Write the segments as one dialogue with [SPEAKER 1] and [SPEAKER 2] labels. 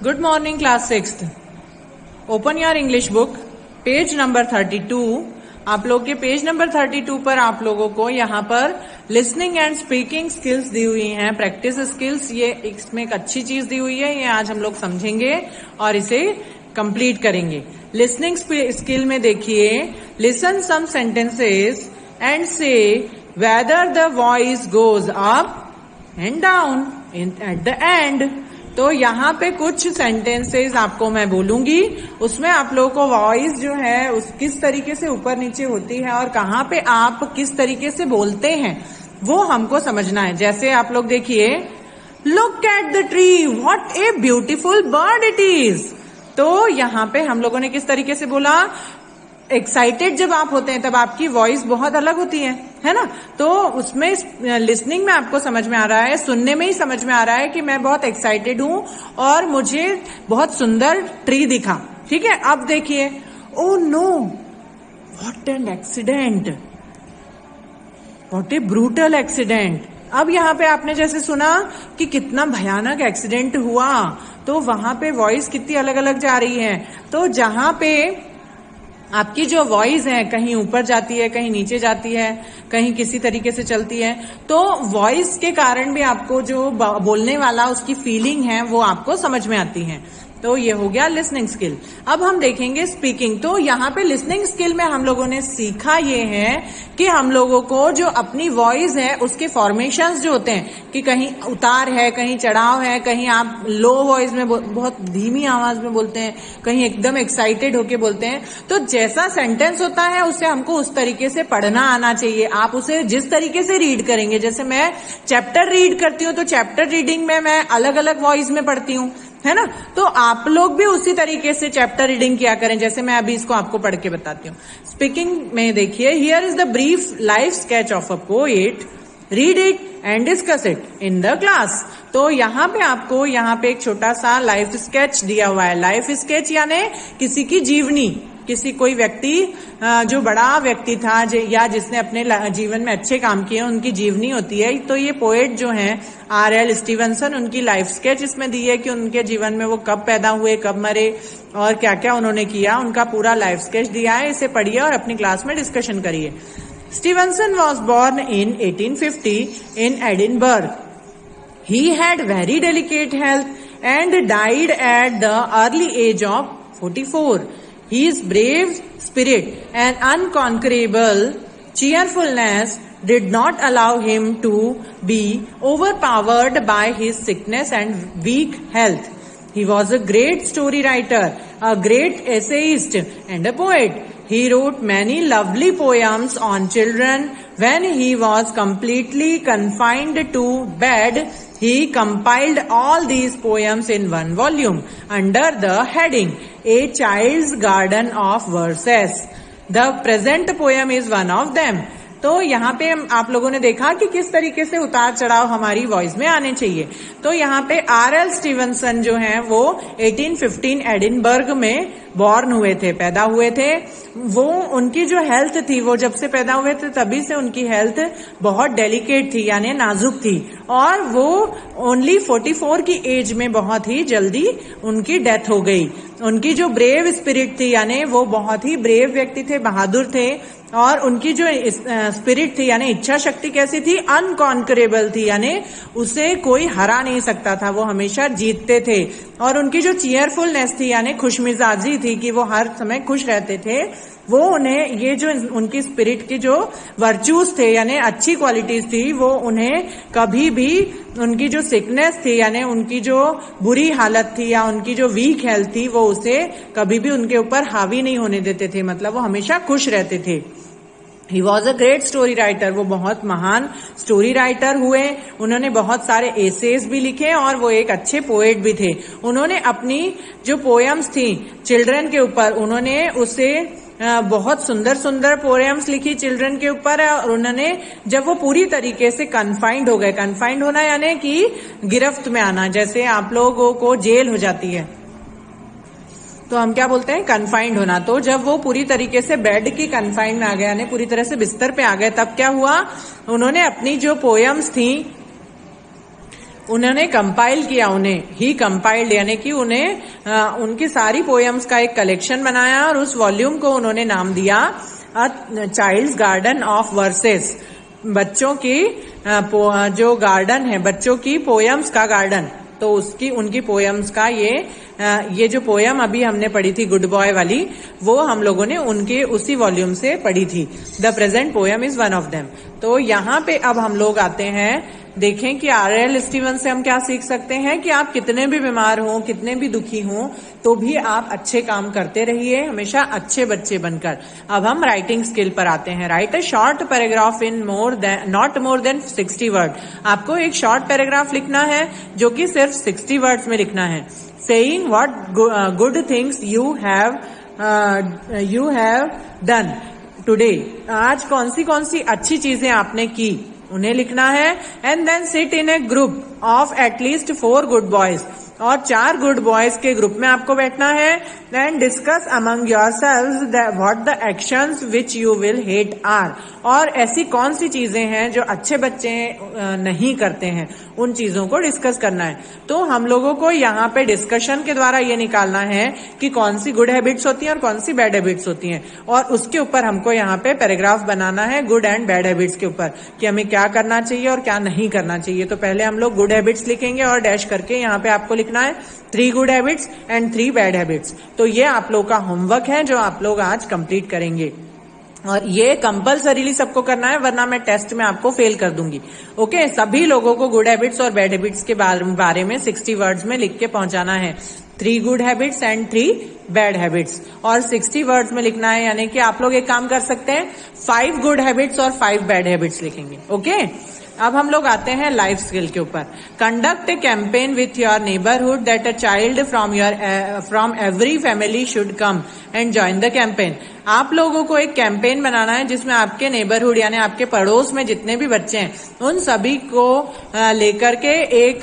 [SPEAKER 1] Good morning, class 6th. Open your English book, page number 32. आप लोग के page number 32 पर आप लोगों को यहाँ पर लिसनिंग एंड स्पीकिंग स्किल्स दी हुई हैं, प्रैक्टिस स्किल्स. ये इसमें एक अच्छी चीज दी हुई है, ये आज हम लोग समझेंगे और इसे कंप्लीट करेंगे. लिसनिंग स्किल में देखिए, लिसन सम सेंटेंसेस एंड से whether the voice goes up and down at the end. तो यहाँ पे कुछ सेंटेंसेस आपको मैं बोलूंगी, उसमें आप लोगों को वॉइस जो है उस किस तरीके से ऊपर नीचे होती है और कहाँ पे आप किस तरीके से बोलते हैं वो हमको समझना है. जैसे आप लोग देखिए, look at the tree, what a beautiful bird it is. तो यहाँ पे हम लोगों ने किस तरीके से बोला, एक्साइटेड जब आप होते हैं तब आपकी वॉइस बहुत अलग होती है ना. तो उसमें लिसनिंग में आपको समझ में आ रहा है, सुनने में ही समझ में आ रहा है कि मैं बहुत एक्साइटेड हूं और मुझे बहुत सुंदर ट्री दिखा. ठीक है, अब देखिए, oh know what an accident, what A brutal accident. अब यहाँ पे आपने जैसे सुना कि कितना भयानक एक्सीडेंट हुआ, तो वहां पे वॉइस कितनी अलग अलग जा रही है. तो जहां पे आपकी जो वॉइस है कहीं ऊपर जाती है, कहीं नीचे जाती है, कहीं किसी तरीके से चलती है, तो वॉइस के कारण भी आपको जो बोलने वाला उसकी फीलिंग है वो आपको समझ में आती है. तो ये हो गया लिसनिंग स्किल. अब हम देखेंगे स्पीकिंग. तो यहाँ पे लिसनिंग स्किल में हम लोगों ने सीखा ये है कि हम लोगों को जो अपनी वॉइस है उसके फॉर्मेशंस जो होते हैं कि कहीं उतार है, कहीं चढ़ाव है, कहीं आप लो वॉइस में बहुत धीमी आवाज में बोलते हैं, कहीं एकदम एक्साइटेड होके बोलते हैं. तो जैसा सेंटेंस होता है उसे हमको उस तरीके से पढ़ना आना चाहिए. आप उसे जिस तरीके से रीड करेंगे, जैसे मैं चैप्टर रीड करती हूँ तो चैप्टर रीडिंग में मैं अलग अलग वॉइस में पढ़ती हूँ, है ना. तो आप लोग भी उसी तरीके से चैप्टर रीडिंग किया करें, जैसे मैं अभी इसको आपको पढ़ के बताती हूँ. स्पीकिंग में देखिए, here is the brief life sketch of a poet, read it and discuss it in the class. तो यहाँ पे आपको यहाँ पे एक छोटा सा लाइफ स्केच दिया हुआ है. लाइफ स्केच यानी किसी की जीवनी, किसी कोई व्यक्ति जो बड़ा व्यक्ति था या जिसने अपने जीवन में अच्छे काम किए उनकी जीवनी होती है. तो ये पोएट जो हैं R.L. स्टीवनसन, उनकी लाइफ स्केच इसमें दी है कि उनके जीवन में वो कब पैदा हुए, कब मरे और क्या क्या उन्होंने किया, उनका पूरा लाइफ स्केच दिया है. इसे पढ़िए और अपनी क्लास में डिस्कशन करिए. Stevenson was born in 1850 in Edinburgh. He had very delicate health and died at the early age of 44. His brave spirit and unconquerable cheerfulness did not allow him to be overpowered by his sickness and weak health. He was a great story writer, a great essayist, and a poet. He wrote many lovely poems on children. When he was completely confined to bed, he compiled all these poems in one volume under the heading A Child's Garden of Verses. The present poem is one of them. तो यहाँ पे आप लोगों ने देखा कि किस तरीके से उतार चढ़ाव हमारी वॉइस में आने चाहिए. तो यहाँ पे R.L. स्टीवनसन जो हैं वो 1815 एडिनबर्ग में बॉर्न हुए थे, पैदा हुए थे. वो उनकी जो हेल्थ थी, वो जब से पैदा हुए थे तभी से उनकी हेल्थ बहुत डेलिकेट थी, यानी नाजुक थी, और वो ओनली 44 की एज में बहुत ही जल्दी उनकी डेथ हो गई. उनकी जो ब्रेव स्पिरिट थी, यानी वो बहुत ही ब्रेव व्यक्ति थे, बहादुर थे, और उनकी जो स्पिरिट थी यानी इच्छा शक्ति कैसी थी, अनकॉन्करेबल थी, यानी उसे कोई हरा नहीं सकता था, वो हमेशा जीतते थे. और उनकी जो चीयरफुलनेस थी यानी खुशमिजाजी थी कि वो हर समय खुश रहते थे, वो उन्हें ये जो उनकी स्पिरिट की जो वर्च्यूज थे यानी अच्छी क्वालिटीज थी, वो उन्हें कभी भी उनकी जो सिकनेस थी यानी उनकी जो बुरी हालत थी या उनकी जो वीक हेल्थ थी, वो उसे कभी भी उनके ऊपर हावी नहीं होने देते थे. मतलब वो हमेशा खुश रहते थे. He was a great story writer. वो बहुत महान स्टोरी राइटर हुए. उन्होंने बहुत सारे एसेज भी लिखे और वो एक अच्छे पोएट भी थे. उन्होंने अपनी जो पोएम्स थी चिल्ड्रन के ऊपर, उन्होंने उसे बहुत सुंदर सुंदर पोएम्स लिखी चिल्ड्रन के ऊपर. और उन्होंने जब वो पूरी तरीके से कन्फाइंड हो गए, कन्फाइंड होना यानी कि गिरफ्त में आना, जैसे आप लोगों को जेल हो जाती है तो हम क्या बोलते हैं, कन्फाइंड होना. तो जब वो पूरी तरीके से बेड की कन्फाइंड में आ गए यानी पूरी तरह से बिस्तर पे आ गए, तब क्या हुआ, उन्होंने अपनी जो पोएम्स थी उन्होंने कंपाइल किया, उन्हें ही कंपाइल्ड यानी कि उन्हें उनकी सारी पोएम्स का एक कलेक्शन बनाया और उस वॉल्यूम को उन्होंने नाम दिया a child's garden of verses. बच्चों की जो गार्डन है, बच्चों की पोएम्स का गार्डन, तो उसकी उनकी पोएम्स का ये जो पोएम अभी हमने पढ़ी थी गुड बॉय वाली, वो हम लोगों ने उनके उसी वॉल्यूम से पढ़ी थी। The present poem is one of them. तो यहाँ पे अब हम लोग आते हैं, देखें कि R.L. स्टीवन से हम क्या सीख सकते हैं कि आप कितने भी बीमार हो, कितने भी दुखी हो, तो भी आप अच्छे काम करते रहिए, हमेशा अच्छे बच्चे बनकर। अब हम राइटिंग स्किल पर आते हैं। Right a short paragraph in not more than 60 word. आपको एक शॉर्ट पैराग्राफ लिखना है जो कि सिर्फ 60 वर्ड्स में लिखना है। Saying what good things you have done today. आज कौन सी अच्छी चीजें आपने की, उन्हें लिखना है। And then sit in a group of at least 4 good boys, और 4 गुड बॉयज के ग्रुप में आपको बैठना है। And discuss among yourselves what the actions which you will hate are. और ऐसी कौन सी चीजें हैं जो अच्छे बच्चे नहीं करते हैं, उन चीजों को डिस्कस करना है। तो हम लोगों को यहाँ पे डिस्कशन के द्वारा ये निकालना है कि कौन सी गुड हैबिट्स होती हैं और कौन सी बैड हैबिट्स होती हैं, और उसके ऊपर हमको यहाँ पे पैराग्राफ बनाना है गुड एंड बैड हैबिट्स के ऊपर, कि हमें क्या करना चाहिए और क्या नहीं करना चाहिए। तो पहले हम लोग गुड हैबिट्स लिखेंगे और डैश करके यहाँ पे आपको लिखना है 3 good habits and 3 bad habits. तो ये आप लोग का होमवर्क है जो आप लोग आज कंप्लीट करेंगे, और ये कंपलसरीली सबको करना है, वरना मैं टेस्ट में आपको फेल कर दूंगी। ओके, सभी लोगों को गुड हैबिट्स और बैड हैबिट्स के बारे में 60 वर्ड्स में लिख के पहुंचाना है। 3 good habits and 3 bad habits, और 60 वर्ड्स में लिखना है। यानी कि आप लोग एक काम कर सकते हैं, 5 गुड हैबिट्स और 5 बैड हैबिट्स लिखेंगे। ओके, अब हम लोग आते हैं लाइफ स्किल के ऊपर। Conduct a campaign with your neighbourhood that a child from every family should come and join the campaign. आप लोगों को एक कैंपेन बनाना है जिसमें आपके नेबरहुड यानी आपके पड़ोस में जितने भी बच्चे हैं उन सभी को लेकर के एक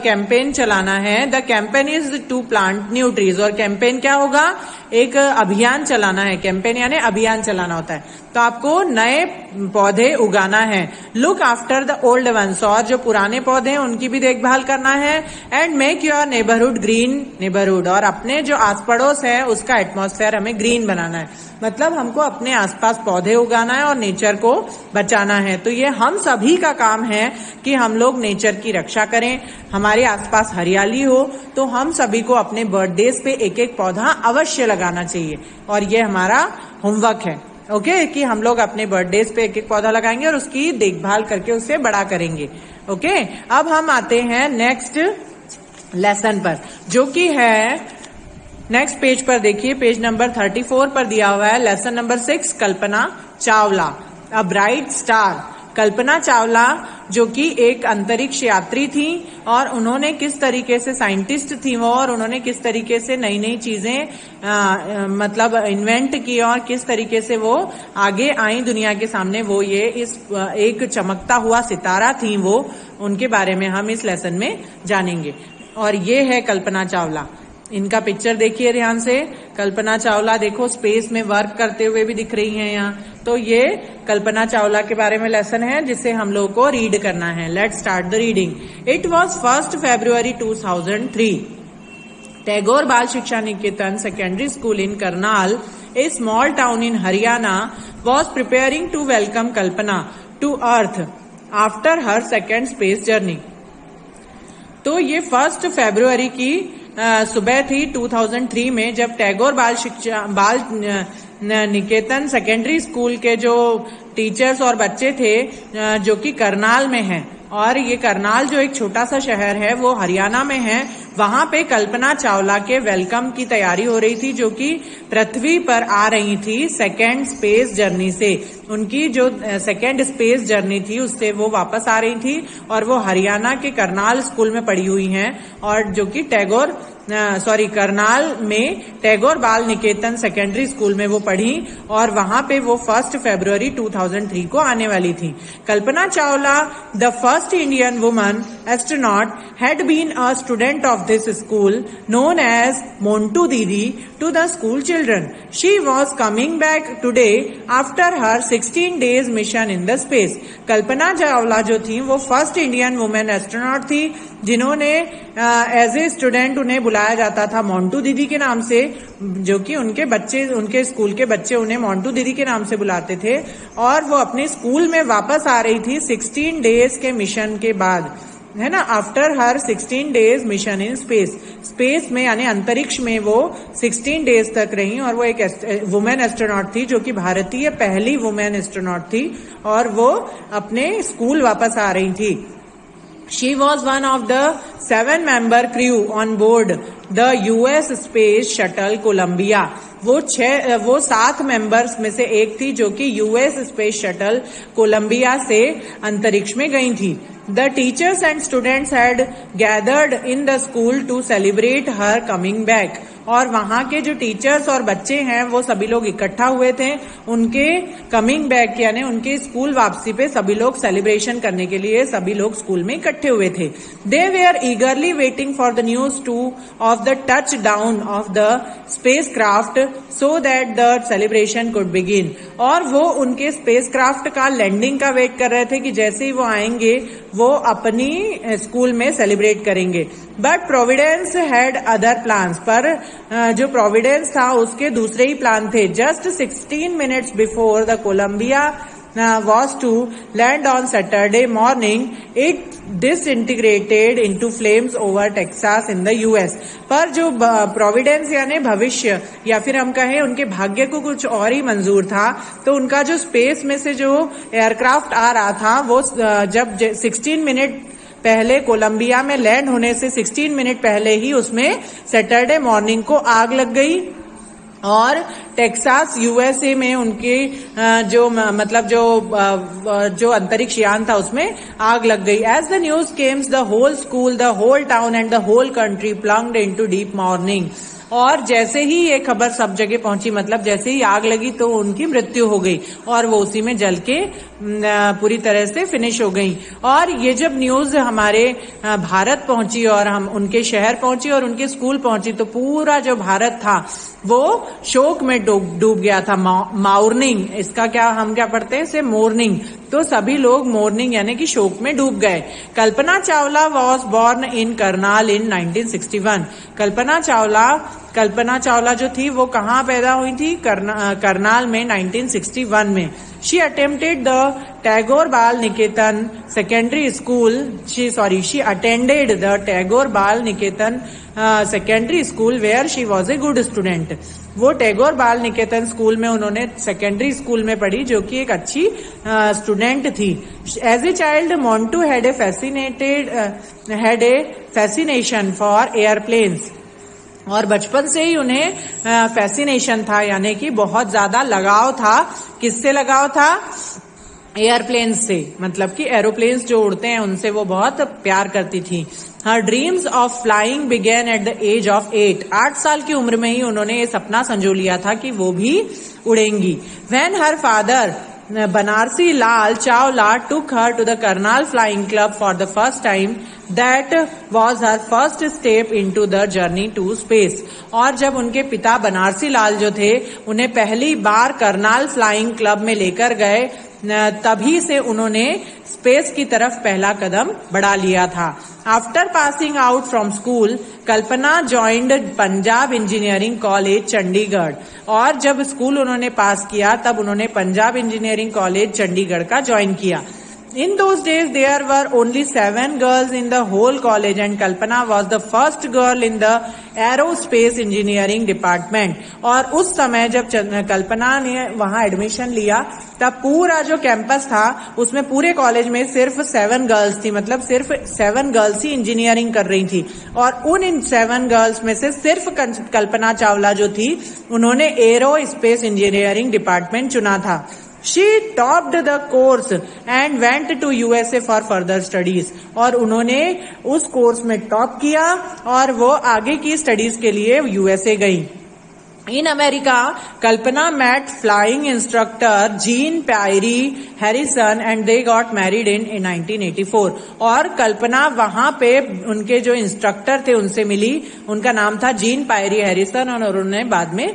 [SPEAKER 1] कैंपेन चलाना है। The campaign is to plant new trees. और कैंपेन क्या होगा, एक अभियान चलाना है। कैंपेन यानी अभियान चलाना होता है। तो आपको नए पौधे उगाना है। Look after the old ones, और जो पुराने पौधे हैं उनकी भी देखभाल करना है। And make your neighbourhood green neighbourhood, और अपने जो आस पड़ोस है उसका एटमॉस्फेयर हमें ग्रीन बनाना है। मतलब हमको अपने आसपास पौधे उगाना है और नेचर को बचाना है। तो ये हम सभी का काम है कि हम लोग नेचर की रक्षा करें, हमारे आसपास हरियाली हो। तो हम सभी को अपने बर्थडेज पे एक एक पौधा अवश्य लगाना चाहिए, और ये हमारा होमवर्क है। ओके, कि हम लोग अपने बर्थडेज पे एक एक पौधा लगाएंगे और उसकी देखभाल करके उसे बड़ा करेंगे। ओके, अब हम आते हैं नेक्स्ट लेसन पर, जो कि है नेक्स्ट पेज पर। देखिए, पेज नंबर 34 पर दिया हुआ है lesson number 6, Kalpana Chawla, a bright star. Kalpana Chawla जो कि एक अंतरिक्ष यात्री थी, और उन्होंने किस तरीके से साइंटिस्ट थी वो, और उन्होंने किस तरीके से नई नई चीजें मतलब इन्वेंट की, और किस तरीके से वो आगे आई दुनिया के सामने। वो ये इस एक चमकता हुआ सितारा थी वो, उनके बारे में हम इस लेसन में जानेंगे। और ये है कल्पना चावला। इनका पिक्चर देखिए ध्यान से। कल्पना चावला देखो स्पेस में वर्क करते हुए भी दिख रही हैं यहाँ। तो ये कल्पना चावला के बारे में लेसन है जिसे हम लोग को रीड करना है। Let's start the reading. It was 1 February 2003. Tagore Bal Shiksha Niketan secondary school in Karnal, a small town in Haryana, was preparing to welcome Kalpana to Earth after her second space journey. तो ये 1 फरवरी की सुबह थी 2003 में, जब टैगोर बाल निकेतन सेकेंडरी स्कूल के जो टीचर्स और बच्चे थे जो कि करनाल में हैं, और ये करनाल जो एक छोटा सा शहर है वो हरियाणा में है, वहां पे कल्पना चावला के वेलकम की तैयारी हो रही थी, जो कि पृथ्वी पर आ रही थी सेकेंड स्पेस जर्नी से। उनकी जो सेकेंड स्पेस जर्नी थी उससे वो वापस आ रही थी, और वो हरियाणा के करनाल स्कूल में पढ़ी हुई हैं, और जो कि करनाल में टैगोर बाल निकेतन सेकेंडरी स्कूल में वो पढ़ी, और वहां पे वो 1 फरवरी 2003 को आने वाली थी। Kalpana Chawla, the first Indian woman astronaut, had been a student of this school, known as Montu Didi, to the school children. She was coming back today after her 16 days mission in the space. कल्पना चावला जो थी वो first Indian women astronaut थी जिन्होंने as a student उन्हें बुलाया जाता था मोंटू दीदी के नाम से, जो कि उनके स्कूल के बच्चे उन्हें मोंटू दीदी के नाम से बुलाते थे। और वो अपने स्कूल में वापस आ रही थी 16 डेज के मिशन के बाद, है ना, after her 16 days mission in space में यानी अंतरिक्ष में वो 16 डेज तक रही और वो एक वुमेन एस्ट्रोनॉट थी जो कि भारतीय पहली वुमेन एस्ट्रोनॉट थी और वो अपने स्कूल वापस आ रही थी। She was one of the 7-member crew on board the US Space Shuttle Columbia. वो 7 मेंबर्स में से एक थी जो कि यूएस स्पेस शटल कोलंबिया से अंतरिक्ष में गई थी। The teachers and students had gathered in the school to celebrate her coming back. और वहां के जो टीचर्स और बच्चे हैं वो सभी लोग इकट्ठा हुए थे उनके कमिंग बैक यानी उनके स्कूल वापसी पे सभी लोग सेलिब्रेशन करने के लिए सभी लोग स्कूल में इकट्ठे हुए थे। They were eagerly waiting for the news of the touchdown of the spacecraft so that the celebration could begin. और वो उनके स्पेसक्राफ्ट का लैंडिंग का वेट कर रहे थे कि जैसे ही वो आएंगे वो अपनी स्कूल में सेलिब्रेट करेंगे। But providence had other plans, पर जो प्रोविडेंस था उसके दूसरे ही प्लान थे। Just 16 minutes before the Columbia was to land on Saturday morning, it disintegrated into flames over Texas in the US. पर जो प्रोविडेंस यानी भविष्य या फिर हम कहें उनके भाग्य को कुछ और ही मंजूर था, तो उनका जो स्पेस में से जो एयरक्राफ्ट आ रहा था वो जब 16 मिनट पहले कोलंबिया में लैंड होने से 16 मिनट पहले ही उसमें सैटरडे मॉर्निंग को आग लग गई और टेक्सास यूएसए में उनके जो अंतरिक्ष यान था उसमें आग लग गई। As the news came the whole school, the whole town and the whole country plunged into deep mourning. और जैसे ही ये खबर सब जगह पहुंची, मतलब जैसे ही आग लगी तो उनकी मृत्यु हो गई और वो उसी में जल के पूरी तरह से फिनिश हो गई। और ये जब न्यूज हमारे भारत पहुंची और हम उनके शहर पहुंची और उनके स्कूल पहुंची तो पूरा जो भारत था वो शोक में डूब गया था। मॉर्निंग, इसका क्या हम क्या पढ़ते हैं इसे मोर्निंग, तो सभी लोग मोर्निंग यानी कि शोक में डूब गए। Kalpana Chawla was born in Karnal in 1961। Kalpana Chawla जो थी वो कहाँ पैदा हुई थी? करनाल में 1961 में। She attended the Tagore Bal Niketan secondary school. She attended the Tagore Bal Niketan secondary school where she was a good student. वो टैगोर बाल निकेतन स्कूल में उन्होंने सेकेंडरी स्कूल में पढ़ी जो कि एक अच्छी स्टूडेंट थी। As a child Montu had a fascination for airplanes. और बचपन से ही उन्हें फैसिनेशन था यानी कि बहुत ज्यादा लगाव था। किससे लगाव था? एयरप्लेन्स से, मतलब कि एरोप्लेन्स जो उड़ते हैं उनसे वो बहुत प्यार करती थी। Her dreams of flying began at the age of 8 साल की उम्र में ही उन्होंने ये सपना संजो लिया था कि वो भी उड़ेंगी। When her father Banarsi Lal Chawla took her to the Karnal Flying Club for the first time. That was her first step into the journey to space. और जब उनके पिता बनारसी लाल जो थे उन्हें पहली बार करनाल फ्लाइंग क्लब में लेकर गए, तभी से उन्होंने स्पेस की तरफ पहला कदम बढ़ा लिया था। After passing out from school, Kalpana joined Punjab engineering college Chandigarh. और जब स्कूल उन्होंने पास किया तब उन्होंने पंजाब इंजीनियरिंग कॉलेज चंडीगढ़ का ज्वाइन किया। In those days, there were only 7 girls in the whole college and Kalpana was the first girl in the aerospace engineering department. और उस समय जब कल्पना ने वहां एडमिशन लिया तब पूरा जो कैंपस था उसमें पूरे कॉलेज में सिर्फ 7 गर्ल्स थी, मतलब सिर्फ 7 गर्ल्स ही इंजीनियरिंग कर रही थी। और उन 7 गर्ल्स में से सिर्फ कल्पना चावला जो थी उन्होंने एरो स्पेस इंजीनियरिंग डिपार्टमेंट चुना था। She topped the course and went to USA for further studies. और उन्होंने उस कोर्स में टॉप किया और वो आगे की स्टडीज के लिए यूएसए गई। In America, Kalpana met flying instructor Jean Pierre Harrison and they got married in 1984. और कल्पना वहां पे उनके जो इंस्ट्रक्टर थे उनसे मिली, उनका नाम था जीन पायरी हैरिसन और उन्होंने बाद में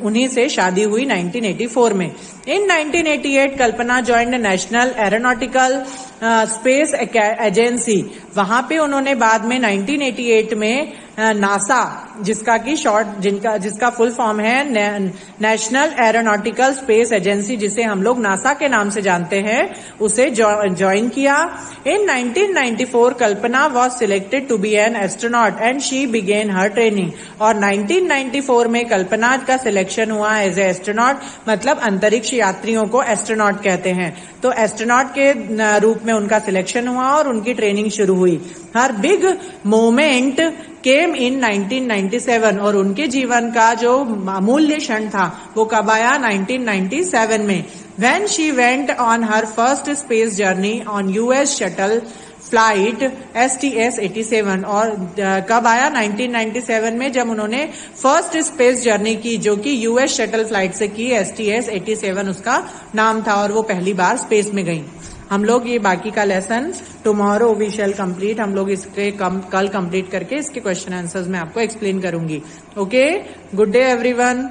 [SPEAKER 1] उन्हीं से शादी हुई 1984 में. In 1988, Kalpana joined national aeronautical space agency. वहां पे उन्होंने बाद में 1988 में नासा, जिसका फुल फॉर्म है नेशनल एरोनॉटिकल स्पेस एजेंसी, जिसे हम लोग नासा के नाम से जानते हैं, उसे ज्वाइन किया. In 1994 Kalpana was selected to be an astronaut and she began her training. और 1994 में कल्पना का सिलेक्शन हुआ एज ए एस्ट्रोनॉट, मतलब अंतरिक्ष यात्रियों को एस्ट्रोनॉट कहते हैं. तो एस्ट्रोनॉट के रूप में उनका सिलेक्शन हुआ और उनकी ट्रेनिंग शुरू हुई. हर बिग मोमेंट केम इन 1997 और उनके जीवन का जो अमूल्य क्षण था वो कब आया? 1997 में. When she went on her first space journey on US shuttle flight STS-87. और कब आया? 1997 में, जब उन्होंने फर्स्ट स्पेस जर्नी की, जो कि US शटल फ्लाइट से की. STS-87 उसका नाम था और वो पहली बार स्पेस में गई. हम लोग ये बाकी का lesson tomorrow we shall complete, हम लोग इसके कल कंप्लीट करके इसके क्वेश्चन आंसर्स में आपको एक्सप्लेन करूंगी. Okay, good day everyone.